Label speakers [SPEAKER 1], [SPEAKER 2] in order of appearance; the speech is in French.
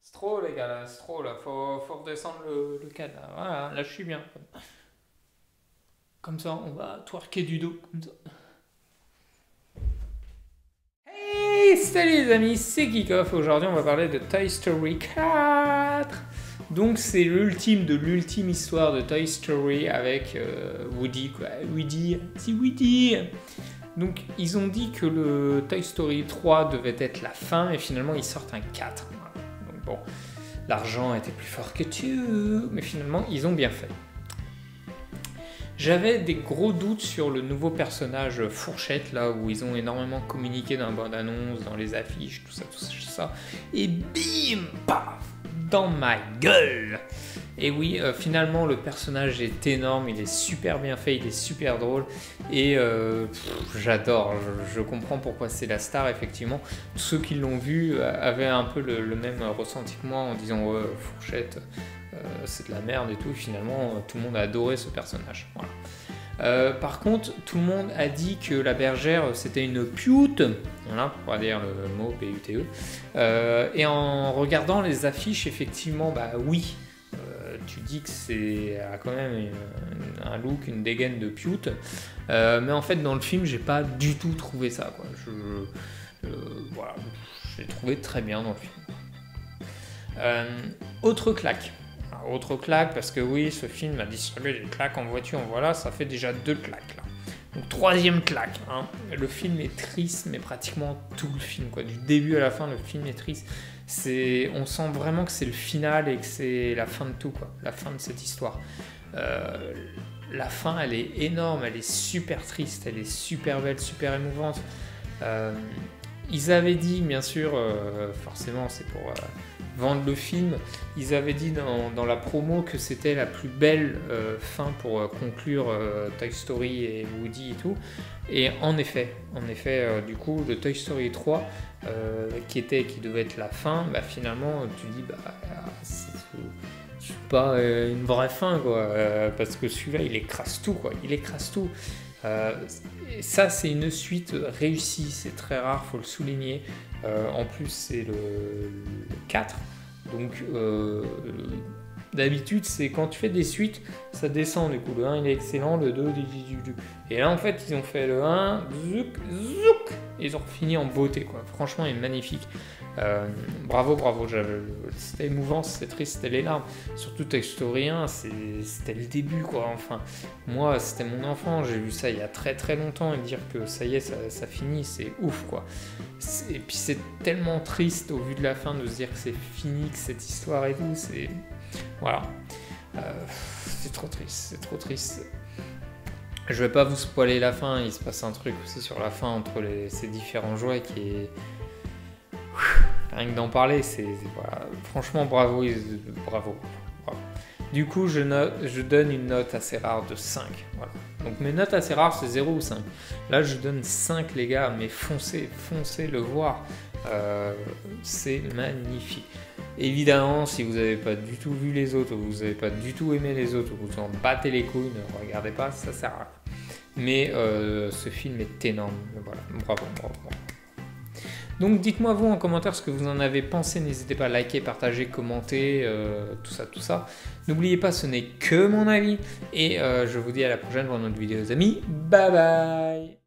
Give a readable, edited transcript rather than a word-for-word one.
[SPEAKER 1] C'est trop les gars là, c'est trop là, faut redescendre le cadre là. Voilà, là je suis bien. Comme ça, on va twerker du dos. Comme ça. Hey, salut les amis, c'est Kickoff. Aujourd'hui, on va parler de Toy Story 4. Donc, c'est l'ultime de l'ultime histoire de Toy Story avec Woody, quoi. Woody, c'est Woody. Donc, ils ont dit que le Toy Story 3 devait être la fin, et finalement, ils sortent un 4. Voilà. Donc, bon, l'argent était plus fort que Dieu, mais finalement, ils ont bien fait. J'avais des gros doutes sur le nouveau personnage Fourchette, là où ils ont énormément communiqué dans la bande-annonce, dans les affiches, tout ça. Et bim, paf, dans ma gueule. Et oui, finalement, le personnage est énorme, il est super bien fait, il est super drôle. Et j'adore, je comprends pourquoi c'est la star, effectivement. Tous ceux qui l'ont vu avaient un peu le même ressenti que moi en disant Fourchette, c'est de la merde et tout. Et finalement, tout le monde a adoré ce personnage. Voilà. Par contre, tout le monde a dit que la bergère c'était une pute, voilà, pour pas dire le mot P-U-T-E. Et en regardant les affiches, effectivement, bah oui, tu dis que c'est quand même un look, une dégaine de pute. Mais en fait, dans le film, j'ai pas du tout trouvé ça, quoi. Voilà, je l'ai trouvé très bien dans le film. Autre claque. Autre claque, parce que oui, ce film a distribué des claques en voiture, voilà, ça fait déjà 2 claques là. Donc troisième claque, hein. Le film est triste, mais pratiquement tout le film, quoi. Du début à la fin, le film est triste. On sent vraiment que c'est le final et que c'est la fin de tout, quoi. La fin de cette histoire. La fin, elle est énorme, elle est super triste, elle est super belle, super émouvante. Ils avaient dit, bien sûr, forcément, c'est pour vendre le film, ils avaient dit dans la promo que c'était la plus belle fin pour conclure Toy Story et Woody et tout. Et en effet, du coup, le Toy Story 3, qui devait être la fin, bah, finalement, tu dis, bah, c'est pas une vraie fin, quoi, parce que celui-là, il écrase tout, quoi, il écrase tout. Et ça, c'est une suite réussie, c'est très rare, faut le souligner. En plus, c'est le 4. Donc, d'habitude, c'est quand tu fais des suites, ça descend. Du coup, le 1 il est excellent, le 2, et là, en fait, ils ont fait le 1, zouk, zouk, et ils ont fini en beauté, quoi. Franchement, il est magnifique. Bravo. C'était émouvant, c'était triste, c'était les larmes. Surtout Toy Story 1, c'était le début, quoi. Enfin, moi, c'était mon enfant, j'ai vu ça il y a très très longtemps, et dire que ça y est, ça finit, c'est ouf, quoi. Et puis c'est tellement triste au vu de la fin de se dire que c'est fini, que cette histoire et tout, c'est... Voilà. C'est trop triste. Je vais pas vous spoiler la fin, il se passe un truc aussi sur la fin entre ces différents jouets qui est... Rien que d'en parler, voilà. Franchement, bravo. Du coup, je donne une note assez rare de 5. Voilà. Donc mes notes assez rares, c'est 0 ou 5. Là, je donne 5, les gars, mais foncez le voir. C'est magnifique. Évidemment, si vous n'avez pas du tout vu les autres, ou vous n'avez pas du tout aimé les autres, ou vous en battez les couilles, ne regardez pas, ça sert à rien. Mais ce film est énorme. Voilà. Bravo. Donc dites-moi vous en commentaire ce que vous en avez pensé, n'hésitez pas à liker, partager, commenter, tout ça. N'oubliez pas, ce n'est que mon avis, et je vous dis à la prochaine pour une autre vidéo les amis, bye bye.